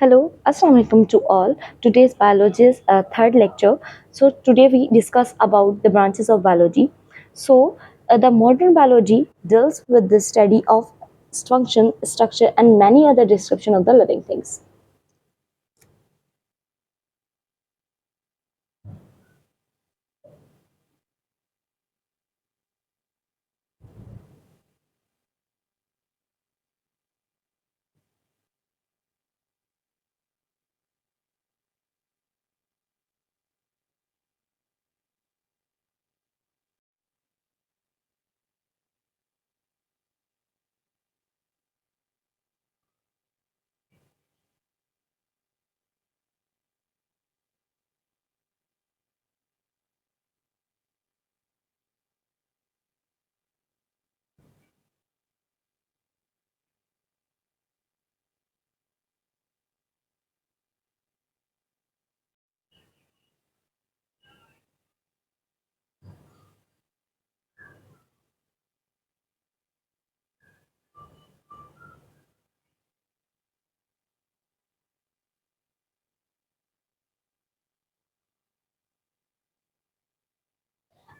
Hello, Assalamu alaikum to all. Today's biology is third lecture. So today we discuss about the branches of biology. The modern biology deals with the study of function, structure, and many other description of the living things.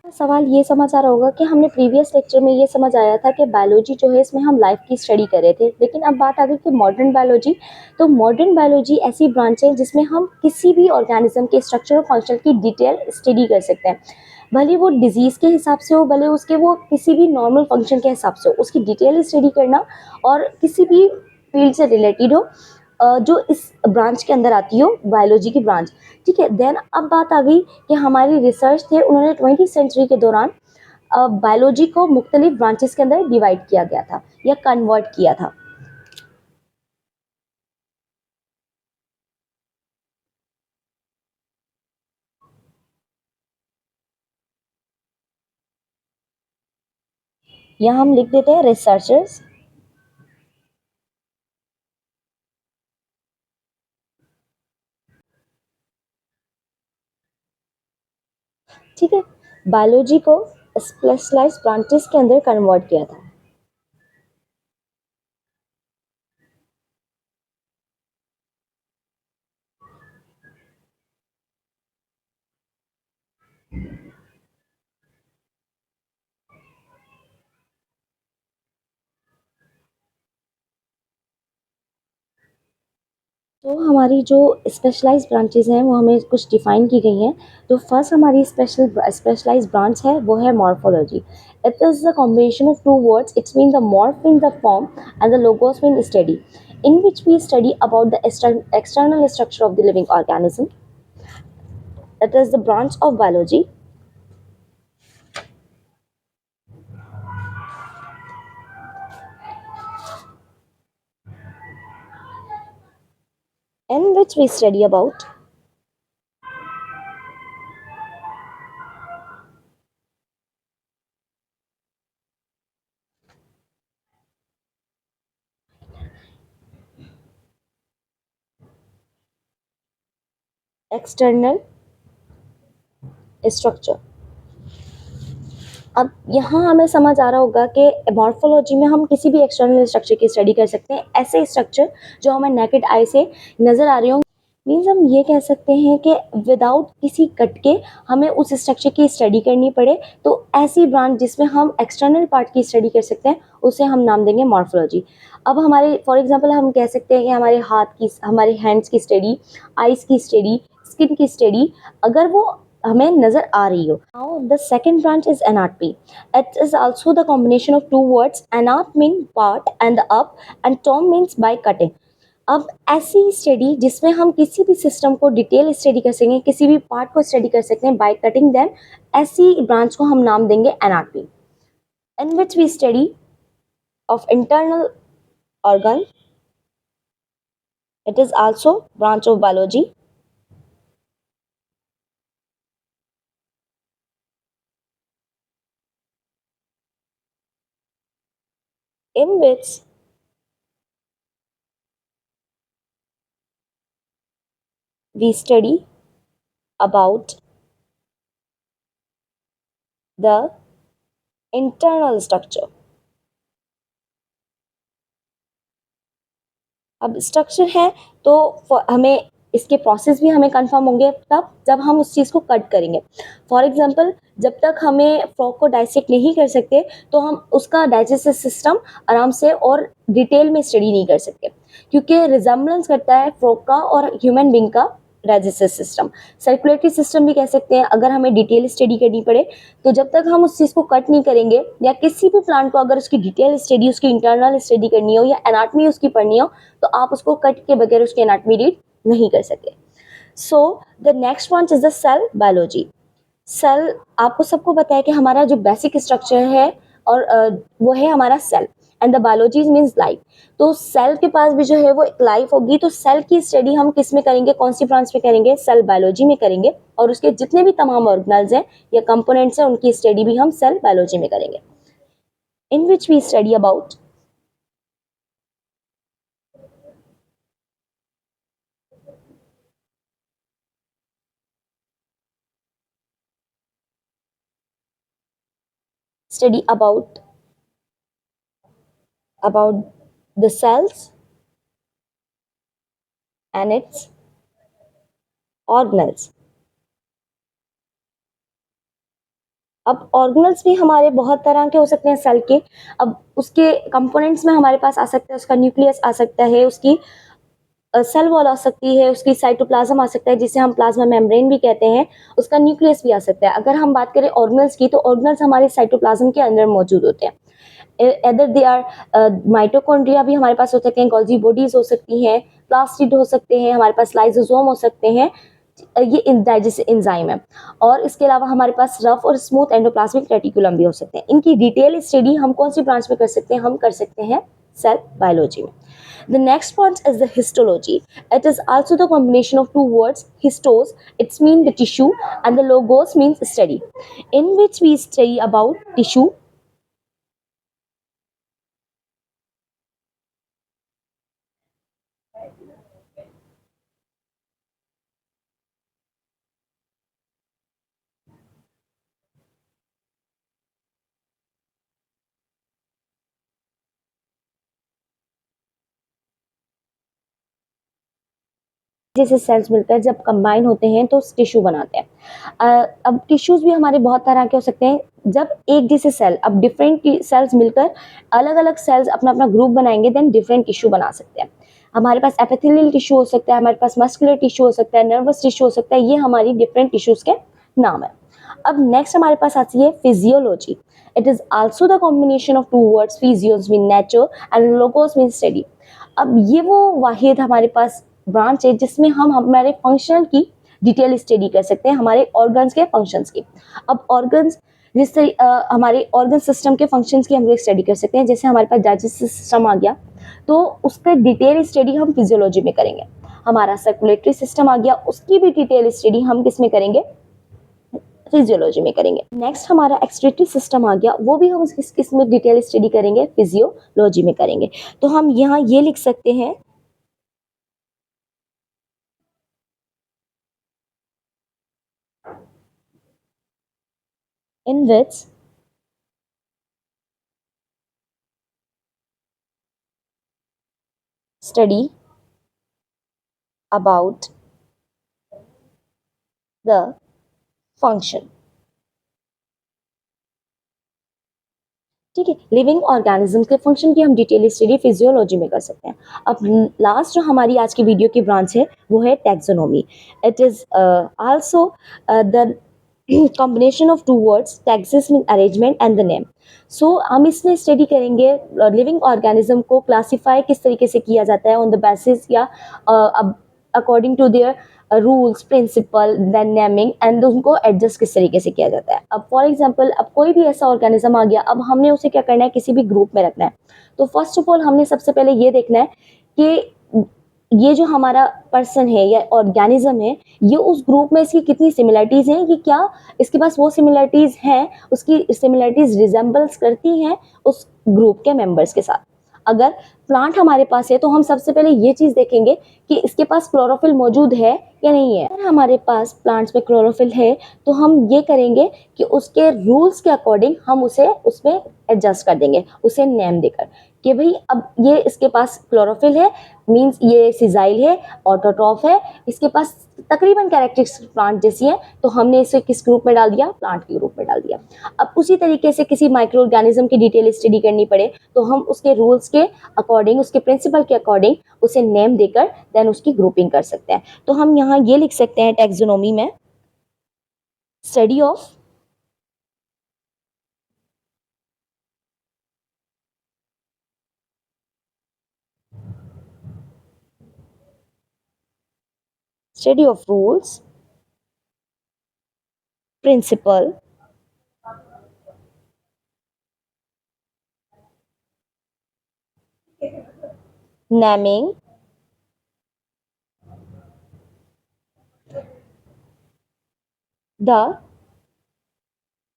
सवाल ये समझ आ रहा होगा कि हमने previous lecture में ये समझ आया था कि बायोलॉजी जो है इसमें हम लाइफ की स्टडी कर रहे थे, लेकिन अब बात आ गई कि मॉडर्न बायोलॉजी। तो मॉडर्न बायोलॉजी ऐसी ब्रांच है जिसमें हम किसी भी ऑर्गेनिज्म के स्ट्रक्चर और फंक्शन की डिटेल स्टडी कर सकते हैं। भले वो डिजीज के हिसाब से हो, भले उसके वो किसी भी नॉर्मल फंक्शन के हिसाब से हो, उसकी डिटेल स्टडी करना और किसी भी फील्ड से रिलेटेड हो जो इस ब्रांच के अंदर आती हो, बायोलॉजी की ब्रांच। ठीक है, देन अब बात आ गई कि हमारी रिसर्च थे, उन्होंने 20वीं सेंचुरी के दौरान बायोलॉजी को मुख्तलिफ ब्रांचेस के अंदर डिवाइड किया गया था या कन्वर्ट किया था। यहाँ हम लिख देते हैं रिसर्चर्स। ठीक है, बायोलॉजी को स्पेशलाइज्ड ब्रांचेस के अंदर कन्वर्ट किया था। तो हमारी जो स्पेशलाइज्ड ब्रांचेस हैं वो हमें कुछ डिफाइन की गई हैं। तो फर्स्ट हमारी स्पेशलाइज्ड ब्रांच है, वो है morphology. It is the combination of two words, it's mean the morph mean the form and the logos mean study, in which we study about the external structure of the living organism. That is the branch of biology in which we study about external structure. अब यहाँ हमें समझ आ रहा होगा कि morphology में हम किसी भी एक्सटर्नल स्ट्रक्चर की स्टडी कर सकते हैं, ऐसे स्ट्रक्चर जो हमें नेकेड आई से नज़र आ रहे हों। मीन्स हम ये कह सकते हैं कि विदाउट किसी कट के हमें उस स्ट्रक्चर की स्टडी करनी पड़े, तो ऐसी ब्रांच जिसमें हम एक्सटर्नल पार्ट की स्टडी कर सकते हैं उसे हम नाम देंगे मॉर्फोलॉजी। अब हमारे फॉर एग्जांपल हम कह सकते हैं कि हमारे हाथ की, हमारे हैंड्स की स्टडी, आइज़ की स्टडी, स्किन की स्टडी अगर वो हमें नजर आ रही हो। Now the second branch is anatomy. It is also the combination of two words, anat mean part and up and tom means by cutting. अब ऐसी स्टडी जिसमें हम किसी भी सिस्टम को डिटेल स्टडी कर सकें, किसी भी पार्ट को स्टडी कर सकते हैं बाय कटिंग देम, ऐसी ब्रांच को हम नाम देंगे anatomy. In which we study of internal organ. It is also branch of biology in which we study about the internal structure. अब स्ट्रक्चर है तो हमें इसके प्रोसेस भी हमें कंफर्म होंगे तब जब हम उस चीज़ को कट करेंगे। फॉर एग्जांपल जब तक हमें फ्रॉग को डाइसेक्ट नहीं कर सकते तो हम उसका डाइजेस्टिव सिस्टम आराम से और डिटेल में स्टडी नहीं कर सकते, क्योंकि रिजेम्बलेंस करता है फ्रॉग का और ह्यूमन बींग का डाइजेस्टिव सिस्टम। सर्कुलेटरी सिस्टम भी कह सकते हैं। अगर हमें डिटेल स्टडी करनी पड़े तो जब तक हम उस चीज़ को कट नहीं करेंगे या किसी भी प्लांट को अगर उसकी डिटेल स्टडी, उसकी इंटरनल स्टडी करनी हो या एनाटमी उसकी पढ़नी हो तो आप उसको कट के बगैर उसकी एनाटमी रीड नहीं कर सकते। So the next one is the cell biology. Cell आपको सबको पता है कि हमारा जो बेसिक स्ट्रक्चर है और वो है हमारा cell and the biology means life. तो सेल के पास भी जो है वो एक लाइफ होगी। तो सेल की स्टडी हम किस में करेंगे, कौन सी ब्रांच में करेंगे, सेल बायोलॉजी में करेंगे। और उसके जितने भी तमाम ऑर्गेनल्स हैं या कंपोनेंट्स हैं उनकी स्टडी भी हम सेल बायोलॉजी में करेंगे, in which we study about study about the cells and its organelles। अब ऑर्गेनल्स भी हमारे बहुत तरह के हो सकते हैं सेल के। अब उसके कंपोनेंट्स में हमारे पास आ सकता है, उसका न्यूक्लियस आ सकता है, उसकी सेल वॉल आ सकती है, उसकी साइटोप्लाज्म आ सकता है जिसे हम प्लाज्मा मेम्ब्रेन भी कहते हैं, उसका न्यूक्लियस भी आ सकता है। अगर हम बात करें ऑर्गेनल्स की तो ऑर्गेनल्स हमारे साइटोप्लाज्म के अंदर मौजूद होते हैं। एदर दे आर माइटोकॉन्ड्रिया भी हमारे पास हो सकते हैं, गोल्जी बॉडीज हो सकती हैं, प्लास्टिड हो सकते हैं, हमारे पास लाइसोसोम हो सकते हैं, ये डाइजेस्टिव एंजाइम है। और इसके अलावा हमारे पास रफ और स्मूथ एंडोप्लाज्मिक रेटिकुलम भी हो सकते हैं। इनकी डिटेल स्टडी हम कौन सी ब्रांच में कर सकते हैं, हम कर सकते हैं सेल बायोलॉजी में। The next point is the histology. It is also the combination of two words, histos, it's mean the tissue, and the logos means study, in which we study about tissue। जैसे sales मिलकर जब combine होते हैं तो tissue बनाते हैं। अब tissues भी हमारे बहुत तरह के हो सकते हैं। जब एक जैसे सेल, अब डिफरेंट सेल्स मिलकर अलग अलग सेल्स अपना अपना ग्रुप बनाएंगे देन डिफरेंट टिश्यू बना सकते हैं। हमारे पास एपिथेलियल टिश्यू हो सकता है, हमारे पास मस्कुलर टिश्यू हो सकता है, नर्वस टिश्यू हो सकता है। ये हमारी डिफरेंट टिश्यूज के नाम है। अब नेक्स्ट हमारे पास आती है physiology. It is also the combination of two words, physios mean nature and logos mean study. अब ये वो वाहिद हमारे पास ब्रांच है जिसमें हम हमारे फंक्शन की डिटेल स्टडी कर सकते हैं, हमारे ऑर्गन्स के फंक्शंस की। अब ऑर्गन्स जिससे हमारे ऑर्गन सिस्टम के फंक्शंस की हम लोग स्टडी कर सकते हैं। जैसे हमारे पास डाइजेस्टिव सिस्टम आ गया तो उसका डिटेल स्टडी हम फिजियोलॉजी में करेंगे। हमारा सर्कुलेटरी सिस्टम आ गया, उसकी भी डिटेल स्टडी हम किस में करेंगे, फिजियोलॉजी में करेंगे। नेक्स्ट हमारा एक्सक्रीटरी सिस्टम आ गया, वो भी हम किस में डिटेल स्टडी करेंगे, फिजियोलॉजी में करेंगे। तो हम यहाँ ये लिख सकते हैं in which study about the function। ठीक है, लिविंग ऑर्गेनिज्म के फंक्शन की हम डिटेल स्टडी फिजियोलॉजी में कर सकते हैं। अब लास्ट जो हमारी आज की वीडियो की ब्रांच है वो है taxonomy. It is also the combination of two words, taxis mean arrangement and the name. So हम इसमें स्टडी करेंगे लिविंग ऑर्गेनिज्म को क्लासीफाई किस तरीके से किया जाता है ऑन द बेसिस या according to their rules, principle, then naming and उनको एडजस्ट किस तरीके से किया जाता है। अब फॉर एग्जांपल अब कोई भी ऐसा ऑर्गेनिज्म आ गया, अब हमने उसे क्या करना है, किसी भी ग्रुप में रखना है। तो फर्स्ट ऑफ ऑल हमने सबसे पहले ये देखना है कि ये जो हमारा पर्सन है या ऑर्गेनिज्म है ये उस ग्रुप में इसकी कितनी सिमिलरिटीज हैं, कि क्या इसके पास वो सिमिलरिटीज हैं, उसकी सिमिलरिटीज रिजेंबल्स करती हैं उस ग्रुप के मेंबर्स के साथ। अगर प्लांट हमारे पास है तो हम सबसे पहले ये चीज देखेंगे कि इसके पास क्लोरोफिल मौजूद है या नहीं है। अगर हमारे पास प्लांट्स में क्लोरोफिल है तो हम ये करेंगे कि उसके रूल्स के अकॉर्डिंग हम उसे उसमें एडजस्ट कर देंगे, उसे नेम देकर। कि भाई अब ये इसके पास क्लोरोफिल है, मींस ये सिजाइल है, ऑटोट्रॉफ है, इसके पास तकरीबन कैरेक्टरिस्टिक्स प्लांट जैसी है, तो हमने इसे किस ग्रुप में डाल दिया, प्लांट के ग्रुप में डाल दिया। अब उसी तरीके से किसी माइक्रो ऑर्गेनिज्म की डिटेल स्टडी करनी पड़े तो हम उसके रूल्स के अकॉर्डिंग, उसके प्रिंसिपल के अकॉर्डिंग उसे नेम देकर देन उसकी ग्रुपिंग कर सकते हैं। तो हम यहाँ ये लिख सकते हैं टैक्सोनॉमी में, study of rules, principle, naming, the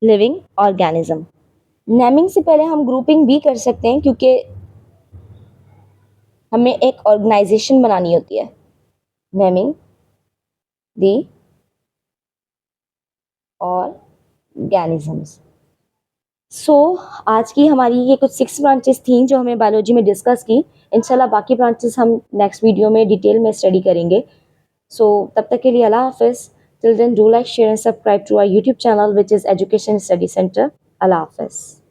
living organism। Naming से पहले हम ग्रुपिंग भी कर सकते हैं क्योंकि हमें एक ऑर्गेनाइजेशन बनानी होती है। नेमिंग दी ऑर्गेनिजम्स। सो आज की हमारी ये कुछ 6 ब्रांचेस थी जो हमें बायोलॉजी में डिस्कस की। इंशाल्लाह बाकी ब्रांचेस हम नेक्स्ट वीडियो में डिटेल में स्टडी करेंगे। सो तब तक के लिए अल्लाह हाफिज़। Till then do like, share and subscribe to our YouTube channel which is education study centre. अल्लाह हाफिज़।